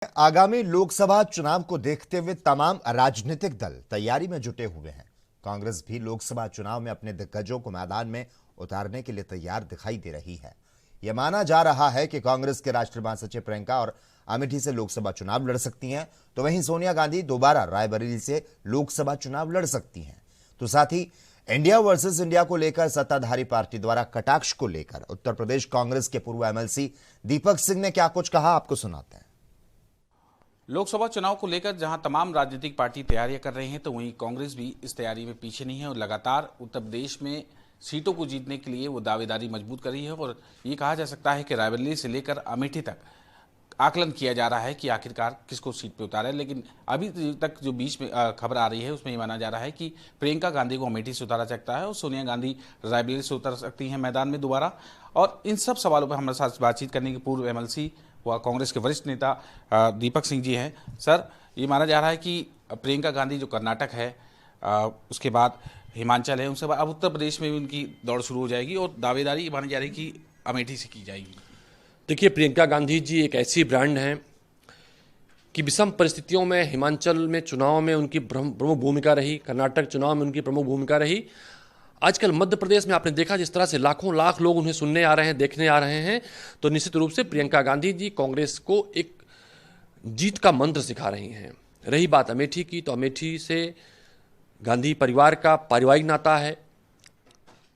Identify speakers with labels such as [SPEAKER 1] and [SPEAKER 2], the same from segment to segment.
[SPEAKER 1] आगामी लोकसभा चुनाव को देखते हुए तमाम राजनीतिक दल तैयारी में जुटे हुए हैं। कांग्रेस भी लोकसभा चुनाव में अपने दिग्गजों को मैदान में उतारने के लिए तैयार दिखाई दे रही है। यह माना जा रहा है कि कांग्रेस के राष्ट्रीय महासचिव प्रियंका और अमेठी से लोकसभा चुनाव लड़ सकती हैं, तो वहीं सोनिया गांधी दोबारा रायबरेली से लोकसभा चुनाव लड़ सकती हैं। तो साथ ही इंडिया वर्सेस इंडिया को लेकर सत्ताधारी पार्टी द्वारा कटाक्ष को लेकर उत्तर प्रदेश कांग्रेस के पूर्व एमएलसी दीपक सिंह ने क्या कुछ कहा, आपको सुनाते हैं।
[SPEAKER 2] लोकसभा चुनाव को लेकर जहां तमाम राजनीतिक पार्टी तैयारियां कर रही हैं, तो वहीं कांग्रेस भी इस तैयारी में पीछे नहीं है और लगातार उत्तर प्रदेश में सीटों को जीतने के लिए वो दावेदारी मजबूत कर रही है। और ये कहा जा सकता है कि रायबरेली से लेकर अमेठी तक आकलन किया जा रहा है कि आखिरकार किसको सीट पे उतारा है। लेकिन अभी तक जो बीच में खबर आ रही है उसमें ये माना जा रहा है कि प्रियंका गांधी को अमेठी से उतारा सकता है और सोनिया गांधी रायबरेली से उतर सकती हैं मैदान में दोबारा। और इन सब सवालों पर हमारे साथ बातचीत करने के पूर्व एमएलसी वह कांग्रेस के वरिष्ठ नेता दीपक सिंह जी हैं। सर, ये माना जा रहा है कि प्रियंका गांधी जो कर्नाटक है, उसके बाद हिमाचल है, उसके बाद अब उत्तर प्रदेश में भी उनकी दौड़ शुरू हो जाएगी और दावेदारी मानी जा रही है कि अमेठी से की जाएगी।
[SPEAKER 3] देखिए, प्रियंका गांधी जी एक ऐसी ब्रांड हैं कि विषम परिस्थितियों में हिमाचल में चुनाव में उनकी प्रमुख भूमिका रही, कर्नाटक चुनाव में उनकी प्रमुख भूमिका रही। आजकल मध्य प्रदेश में आपने देखा जिस तरह से लाखों लाख लोग उन्हें सुनने आ रहे हैं, देखने आ रहे हैं, तो निश्चित रूप से प्रियंका गांधी जी कांग्रेस को एक जीत का मंत्र सिखा रही हैं। रही बात अमेठी की, तो अमेठी से गांधी परिवार का पारिवारिक नाता है।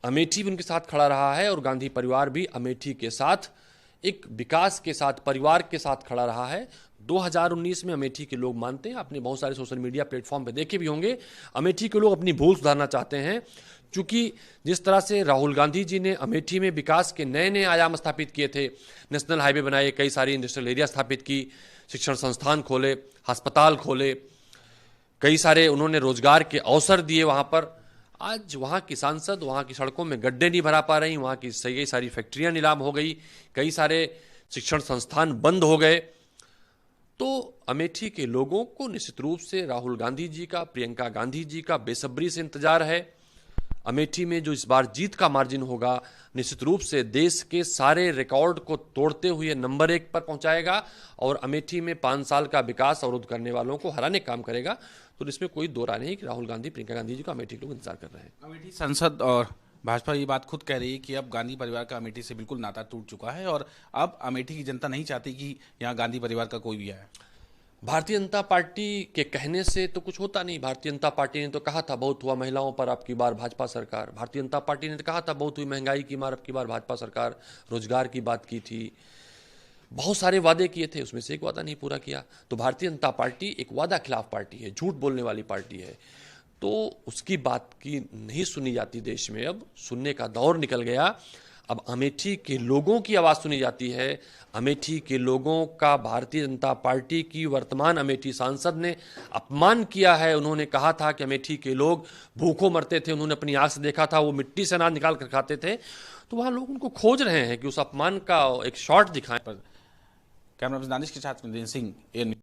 [SPEAKER 3] अमेठी भी उनके साथ खड़ा रहा है और गांधी परिवार भी अमेठी के साथ एक विकास के साथ, परिवार के साथ खड़ा रहा है। 2019 में अमेठी के लोग मानते हैं, आपने बहुत सारे सोशल मीडिया प्लेटफॉर्म पे देखे भी होंगे, अमेठी के लोग अपनी भूल सुधारना चाहते हैं। क्योंकि जिस तरह से राहुल गांधी जी ने अमेठी में विकास के नए नए आयाम स्थापित किए थे, नेशनल हाईवे बनाए, कई सारी इंडस्ट्रियल एरिया स्थापित की, शिक्षण संस्थान खोले, अस्पताल खोले, कई सारे उन्होंने रोजगार के अवसर दिए वहाँ पर। आज वहाँ की सांसद वहाँ की सड़कों में गड्ढे नहीं भरा पा रही, वहाँ की कई सारी फैक्ट्रियाँ नीलाम हो गई, कई सारे शिक्षण संस्थान बंद हो गए। तो अमेठी के लोगों को निश्चित रूप से राहुल गांधी जी का, प्रियंका गांधी जी का बेसब्री से इंतजार है। अमेठी में जो इस बार जीत का मार्जिन होगा, निश्चित रूप से देश के सारे रिकॉर्ड को तोड़ते हुए नंबर 1 पर पहुंचाएगा और अमेठी में 5 साल का विकास अवरुद्ध करने वालों को हराने का काम करेगा। तो इसमें कोई दो राय नहीं कि राहुल गांधी, प्रियंका गांधी जी का अमेठी लोग इंतजार कर रहे हैं।
[SPEAKER 2] अमेठी संसद और भाजपा ये बात खुद कह रही है कि अब गांधी परिवार का अमेठी से बिल्कुल नाता टूट चुका है और अब अमेठी की जनता नहीं चाहती कि यहाँ गांधी परिवार का कोई भी आए।
[SPEAKER 3] भारतीय जनता पार्टी के कहने से तो कुछ होता नहीं। भारतीय जनता पार्टी ने तो कहा था बहुत हुआ महिलाओं पर, अब की बार भाजपा सरकार। भारतीय जनता पार्टी ने तो कहा था बहुत हुई महंगाई की मार, अब की बार भाजपा सरकार। रोजगार की बात की थी, बहुत सारे वादे किए थे, उसमें से एक वादा नहीं पूरा किया। तो भारतीय जनता पार्टी एक वादा खिलाफ पार्टी है, झूठ बोलने वाली पार्टी है। तो उसकी बात की नहीं सुनी जाती देश में, अब सुनने का दौर निकल गया। अब अमेठी के लोगों की आवाज़ सुनी जाती है। अमेठी के लोगों का भारतीय जनता पार्टी की वर्तमान अमेठी सांसद ने अपमान किया है। उन्होंने कहा था कि अमेठी के लोग भूखों मरते थे, उन्होंने अपनी आंख से देखा था, वो मिट्टी से अनाज निकाल कर खाते थे। तो वहाँ लोग उनको खोज रहे हैं कि उस अपमान का एक शॉट दिखाएं।
[SPEAKER 2] कैमरा पर्सन दानिश के साथ सिंह।